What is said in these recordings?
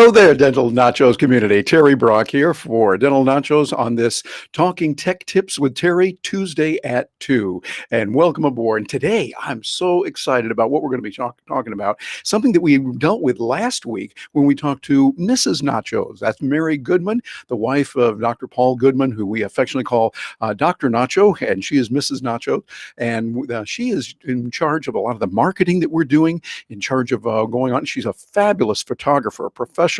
Hello there, Dental Nachos community. Terry Brock here for Dental Nachos on this Talking Tech Tips with Terry Tuesday at 2. And welcome aboard. And today, I'm so excited about what we're going to be talking about. Something that we dealt with last week when we talked to Mrs. Nachos. That's Mary Goodman, the wife of Dr. Paul Goodman, who we affectionately call Dr. Nacho, and she is Mrs. Nacho. And she is in charge of a lot of the marketing that we're doing, in charge of going on. She's a fabulous photographer, a professional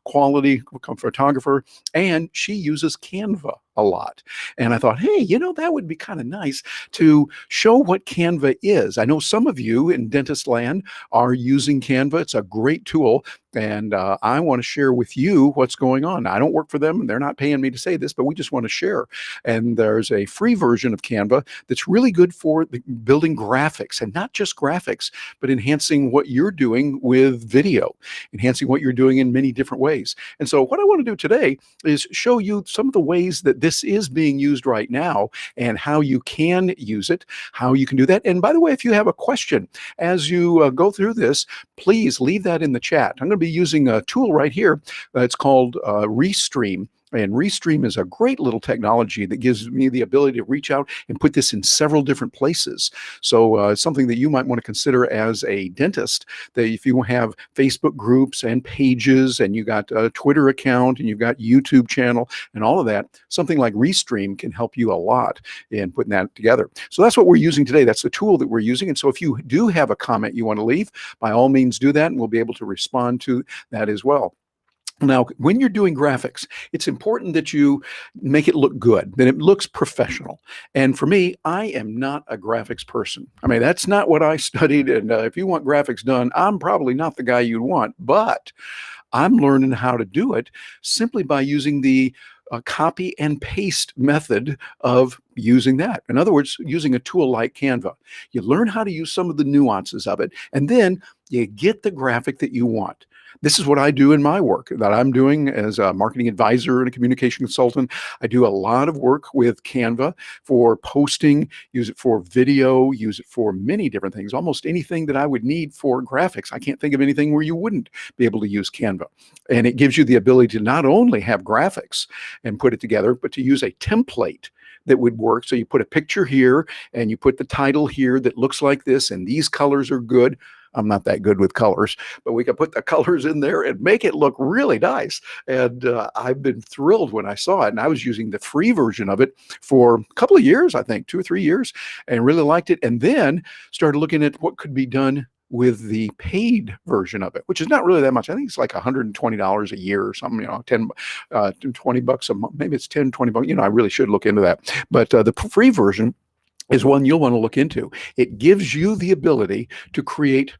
quality photographer, and she uses Canva a lot. And I thought, hey, that would be kind of nice to show what Canva is. I know some of you in dentist land are using Canva. It's a great tool. And I want to share with you what's going on. I don't work for them, and they're not paying me to say this, but we just want to share. And there's a free version of Canva that's really good for building graphics, and not just graphics, but enhancing what you're doing with video, enhancing what you're doing in many different ways. And so what I want to do today is show you some of the ways that this is being used right now and how you can use it, how you can do that. And by the way, if you have a question as you go through this, please leave that in the chat. I'm going to be using a tool right here. It's called Restream. And Restream is a great little technology that gives me the ability to reach out and put this in several different places. So something that you might want to consider as a dentist, that if you have Facebook groups and pages, and you got a Twitter account, and you've got YouTube channel and all of that, something like Restream can help you a lot in putting that together. So that's what we're using today. That's the tool that we're using. And so if you do have a comment you want to leave, by all means do that, and we'll be able to respond to that as well. Now, when you're doing graphics, it's important that you make it look good, that it looks professional. And for me, I am not a graphics person. I mean, that's not what I studied. And if you want graphics done, I'm probably not the guy you'd want. But I'm learning how to do it simply by using the copy and paste method of using that. In other words, using a tool like Canva. You learn how to use some of the nuances of it, and then you get the graphic that you want. This is what I do in my work that I'm doing as a marketing advisor and a communication consultant. I do a lot of work with Canva for posting, use it for video, use it for many different things, almost anything that I would need for graphics. I can't think of anything where you wouldn't be able to use Canva. And it gives you the ability to not only have graphics and put it together, but to use a template that would work. So you put a picture here and you put the title here that looks like this, and these colors are good. I'm not that good with colors, but we can put the colors in there and make it look really nice. And I've been thrilled when I saw it. And I was using the free version of it for a couple of years, I think 2 or 3 years, and really liked it. And then started looking at what could be done with the paid version of it, which is not really that much. I think it's like $120 a year or something, 20 bucks a month. Maybe it's 10, 20 bucks. I really should look into that. But the free version is one you'll want to look into. It gives you the ability to create,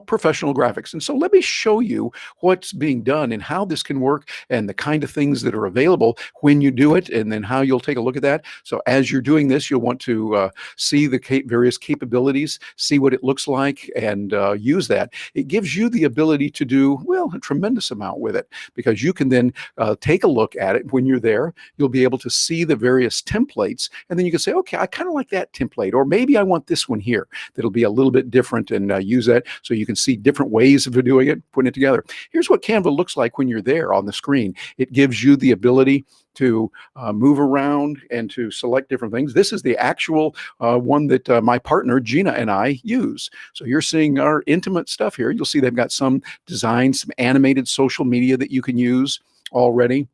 professional graphics. And so let me show you what's being done and how this can work and the kind of things that are available when you do it, and then how you'll take a look at that. So as you're doing this, you'll want to see the various capabilities, see what it looks like, and use that. It gives you the ability to do, a tremendous amount with it, because you can then take a look at it when you're there. You'll be able to see the various templates, and then you can say, okay, I kind of like that template, or maybe I want this one here that'll be a little bit different, and use that. So you can see different ways of doing it, putting it together. Here's what Canva looks like when you're there on the screen. It gives you the ability to move around and to select different things. This is the actual one that my partner Gina and I use. So you're seeing our intimate stuff here. You'll see they've got some designs, some animated social media that you can use already.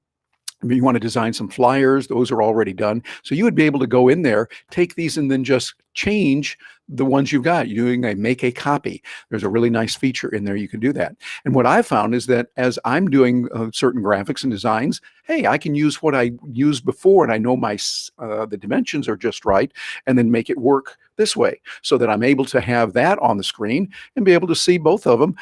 You want to design some flyers, those are already done. So you would be able to go in there, take these, and then just change the ones you've got. You're doing a make a copy. There's a really nice feature in there. You can do that. And what I found is that as I'm doing certain graphics and designs, hey, I can use what I used before, and I know the dimensions are just right, and then make it work this way, so that I'm able to have that on the screen and be able to see both of them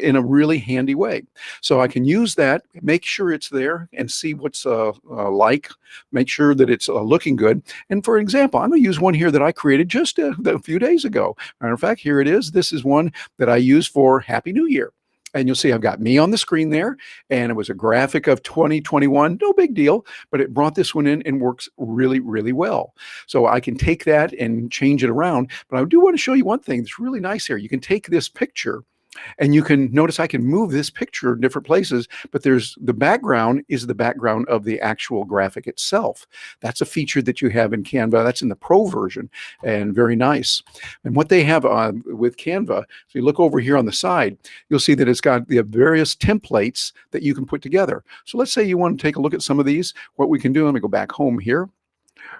in a really handy way. So I can use that, make sure it's there, and see what's like, make sure that it's looking good. And for example, I'm going to use one here that I created just a few days ago. Matter of fact, here it is. This is one that I use for Happy New Year. And you'll see I've got me on the screen there, and it was a graphic of 2021, no big deal, but it brought this one in and works really, really well. So I can take that and change it around, but I do want to show you one thing that's really nice here. You can take this picture And you can notice I can move this picture in different places, but there's the background is the background of the actual graphic itself. That's a feature that you have in Canva. That's in the Pro version, and very nice. And what they have with Canva, so you look over here on the side, you'll see that it's got the various templates that you can put together. So let's say you want to take a look at some of these. What we can do, let me go back home here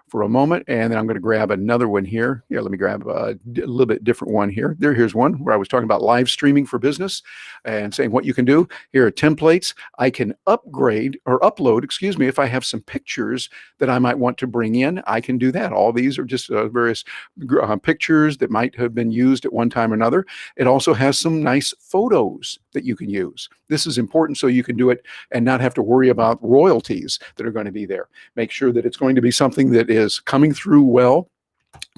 for a moment, and then I'm going to grab another one here. Let me grab a little bit different one here. Here's one where I was talking about live streaming for business and saying what you can do. Here are templates. I can upgrade or upload, excuse me, if I have some pictures that I might want to bring in, I can do that. All these are just various pictures that might have been used at one time or another. It also has some nice photos that you can use. This is important so you can do it and not have to worry about royalties that are going to be there. Make sure that it's going to be something that is coming through well,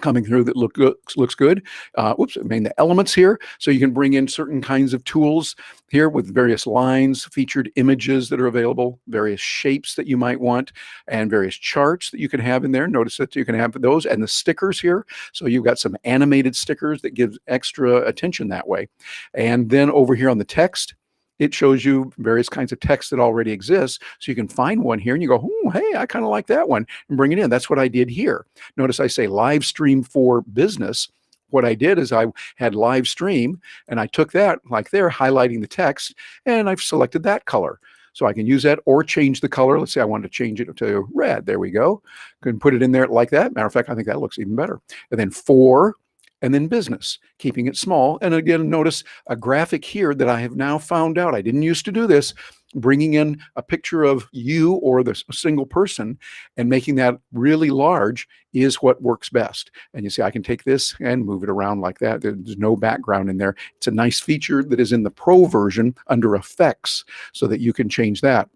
coming through that looks good. Oops, I mean the elements here. So you can bring in certain kinds of tools here with various lines, featured images that are available, various shapes that you might want, and various charts that you can have in there. Notice that you can have those and the stickers here. So you've got some animated stickers that gives extra attention that way. And then over here on the text, it shows you various kinds of text that already exists. So you can find one here and you go, oh, hey, I kind of like that one, and bring it in. That's what I did here. Notice I say live stream for business. What I did is I had live stream and I took that like there, highlighting the text, and I've selected that color. So I can use that or change the color. Let's say I wanted to change it to red. There we go. Can put it in there like that. Matter of fact, I think that looks even better. And then for, and then business, keeping it small. And again, notice a graphic here that I have now found out. I didn't used to do this, bringing in a picture of you or the single person and making that really large is what works best. And you see, I can take this and move it around like that. There's no background in there. It's a nice feature that is in the Pro version under Effects so that you can change that.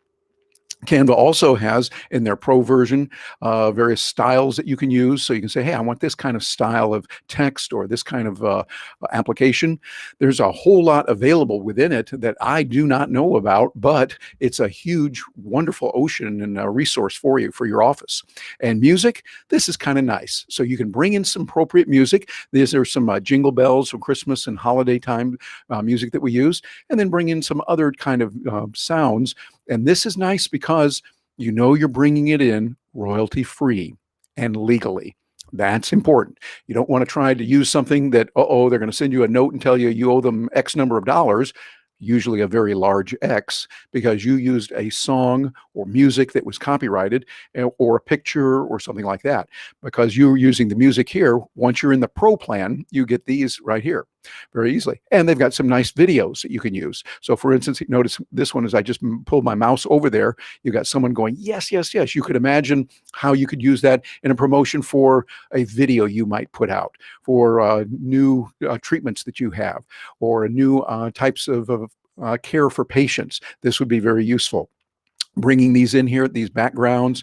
Canva also has in their Pro version various styles that you can use. So you can say, hey, I want this kind of style of text or this kind of application. There's a whole lot available within it that I do not know about, but it's a huge, wonderful ocean and a resource for you, for your office. And music, this is kind of nice. So you can bring in some appropriate music. These are some jingle bells from Christmas and holiday time music that we use, and then bring in some other kind of sounds. And this is nice because you know you're bringing it in royalty free and legally. That's important. You don't want to try to use something that, they're going to send you a note and tell you you owe them X number of dollars, usually a very large X, because you used a song or music that was copyrighted or a picture or something like that. Because you're using the music here, once you're in the Pro plan, you get these right here very easily. And they've got some nice videos that you can use. So for instance, notice this one is I just pulled my mouse over there. You got someone going, yes, yes, yes. You could imagine how you could use that in a promotion for a video you might put out for new treatments that you have or new types of care for patients. This would be very useful. Bringing these in here, these backgrounds,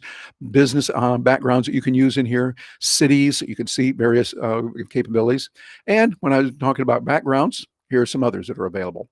business backgrounds that you can use in here, cities, you can see various capabilities. And when I was talking about backgrounds, here are some others that are available.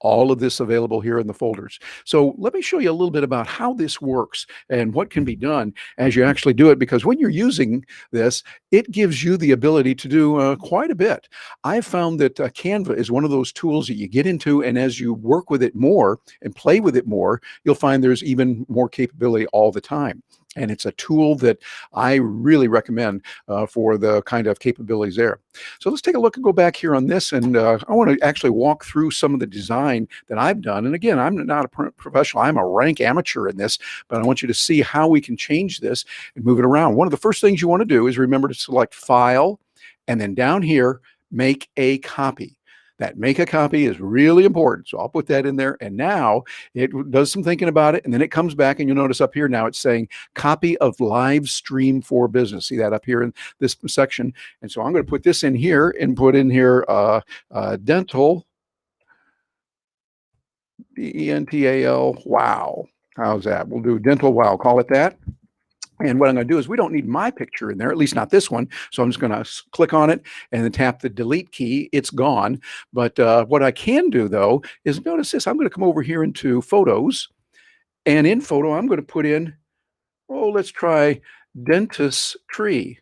All of this available here in the folders. So let me show you a little bit about how this works and what can be done as you actually do it, because when you're using this, it gives you the ability to do quite a bit. I've found that Canva is one of those tools that you get into, and as you work with it more and play with it more, you'll find there's even more capability all the time. And it's a tool that I really recommend for the kind of capabilities there. So let's take a look and go back here on this. And I want to actually walk through some of the design that I've done. And again, I'm not a professional. I'm a rank amateur in this, but I want you to see how we can change this and move it around. One of the first things you want to do is remember to select File, and then down here, Make a Copy. That make a copy is really important. So I'll put that in there. And now it does some thinking about it. And then it comes back and you'll notice up here now it's saying copy of live stream for business. See that up here in this section. And so I'm going to put this in here and put in here dental, dental, wow. How's that? We'll do dental wow. Call it that. And what I'm going to do is we don't need my picture in there, at least not this one. So I'm just going to click on it and then tap the delete key. It's gone. But what I can do, though, is notice this. I'm going to come over here into Photos. And in Photo, I'm going to put in, let's try dentistry.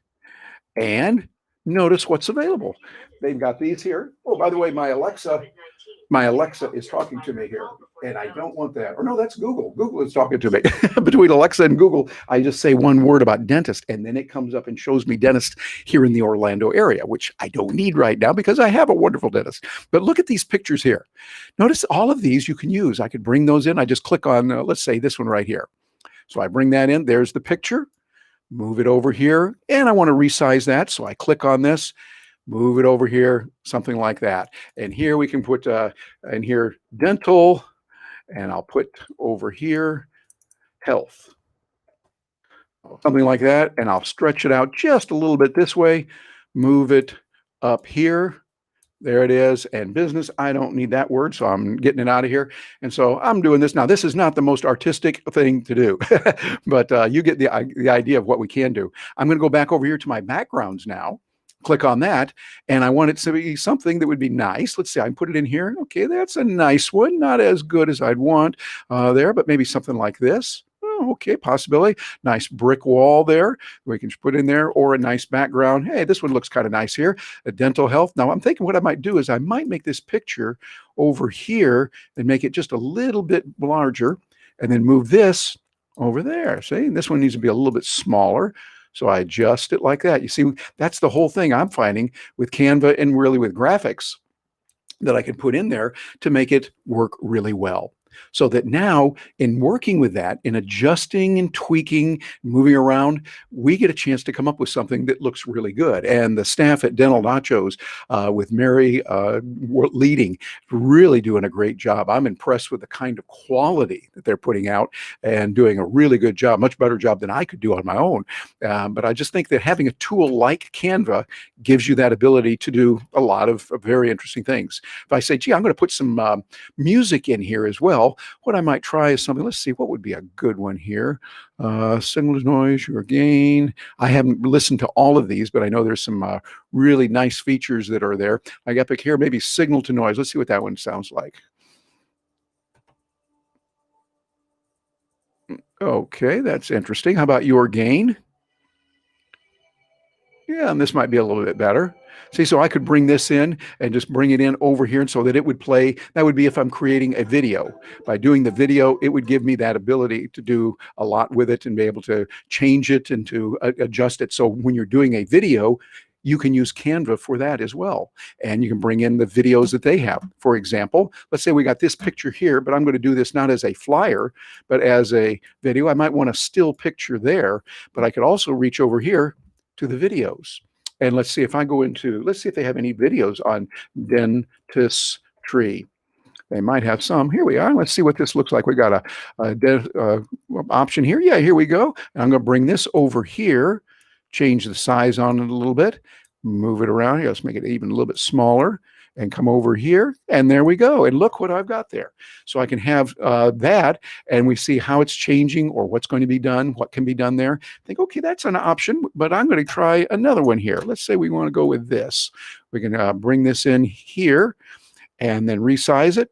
And notice what's available. They've got these here. Oh, by the way, my Alexa My Alexa is talking to me here, and I don't want that. Or no, that's Google. Google is talking to me. Between Alexa and Google, I just say one word about dentist, and then it comes up and shows me dentist here in the Orlando area, which I don't need right now because I have a wonderful dentist. But look at these pictures here. Notice all of these you can use. I could bring those in. I just click on, let's say this one right here. So I bring that in. There's the picture. Move it over here, and I want to resize that. So I click on this. Move it over here, something like that. And here we can put in here dental, and I'll put over here health, something like that. And I'll stretch it out just a little bit this way, move it up here. There it is. And business, I don't need that word, so I'm getting it out of here. And so I'm doing this. Now, this is not the most artistic thing to do, but you get the idea of what we can do. I'm going to go back over here to my backgrounds now. Click on that, and I want it to be something that would be nice. Let's see, I can put it in here. Okay, that's a nice one. Not as good as I'd want there, but maybe something like this. Oh, okay, possibility. Nice brick wall there. We can put in there, or a nice background. Hey, this one looks kind of nice here. A dental health. Now, I'm thinking what I might do is I might make this picture over here and make it just a little bit larger, and then move this over there. See, this one needs to be a little bit smaller. So I adjust it like that. You see, that's the whole thing I'm finding with Canva and really with graphics that I can put in there to make it work really well. So that now in working with that, in adjusting and tweaking, moving around, we get a chance to come up with something that looks really good. And the staff at Dental Nachos with Mary leading, really doing a great job. I'm impressed with the kind of quality that they're putting out and doing a really good job, much better job than I could do on my own. But I just think that having a tool like Canva gives you that ability to do a lot of very interesting things. If I say, gee, I'm going to put some music in here as well, what I might try is something, let's see, what would be a good one here? Signal to noise, your gain. I haven't listened to all of these, but I know there's some really nice features that are there. I got pick here, maybe signal to noise. Let's see what that one sounds like. Okay, that's interesting. How about your gain? Yeah, and this might be a little bit better. See, so I could bring this in and just bring it in over here so that it would play. That would be if I'm creating a video. By doing the video, it would give me that ability to do a lot with it and be able to change it and to adjust it. So when you're doing a video, you can use Canva for that as well. And you can bring in the videos that they have. For example, let's say we got this picture here, but I'm going to do this not as a flyer, but as a video. I might want a still picture there, but I could also reach over here to the videos. And let's see if I go into, let's see if they have any videos on dentistry. They might have some. Here we are. Let's see what this looks like. We got a option here. Yeah, here we go. And I'm going to bring this over here, change the size on it a little bit, move it around here. Let's make it even a little bit smaller and come over here. And there we go. And look what I've got there. So I can have that, and we see how it's changing or what's going to be done, what can be done there. Think, okay, that's an option, but I'm going to try another one here. Let's say we want to go with this. We can bring this in here and then resize it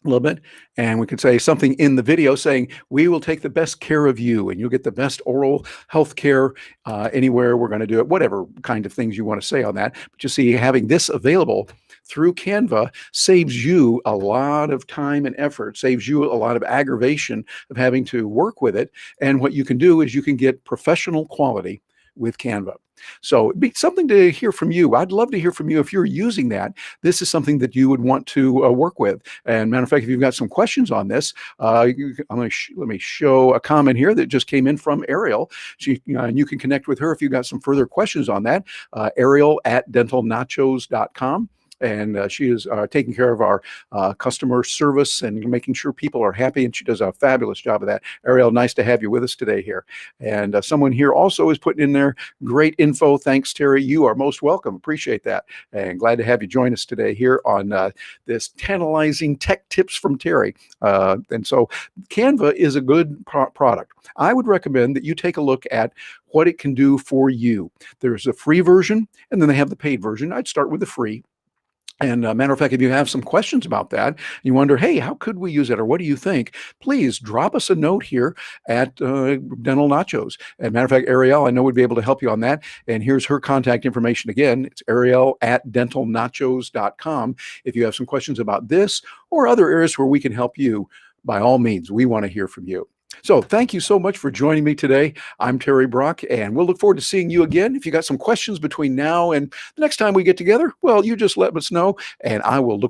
a little bit, and we could say something in the video saying, we will take the best care of you and you'll get the best oral health care anywhere we're going to do it, whatever kind of things you want to say on that. But you see, having this available through Canva saves you a lot of time and effort, saves you a lot of aggravation of having to work with it. And what you can do is you can get professional quality with Canva. So it'd be something to hear from you. I'd love to hear from you if you're using that. This is something that you would want to work with. And matter of fact, if you've got some questions on this, let me show a comment here that just came in from Ariel. And you can connect with her if you've got some further questions on that. Ariel at dentalnachos.com. And she is taking care of our customer service and making sure people are happy, and she does a fabulous job of that. Ariel, nice to have you with us today here. And someone here also is putting in there great info. Thanks, Terry. You are most welcome. Appreciate that. And glad to have you join us today here on this tantalizing tech tips from Terry. And so Canva is a good product. I would recommend that you take a look at what it can do for you. There's a free version, and then they have the paid version. I'd start with the free. And matter of fact, if you have some questions about that, you wonder, hey, how could we use it, or what do you think? Please drop us a note here at Dental Nachos. And matter of fact, Ariel, I know would be able to help you on that. And here's her contact information again. It's Ariel at dentalnachos.com. If you have some questions about this or other areas where we can help you, by all means, we want to hear from you. So thank you so much for joining me today. I'm Terry Brock, and we'll look forward to seeing you again. If you got some questions between now and the next time we get together, well, you just let us know, and I will look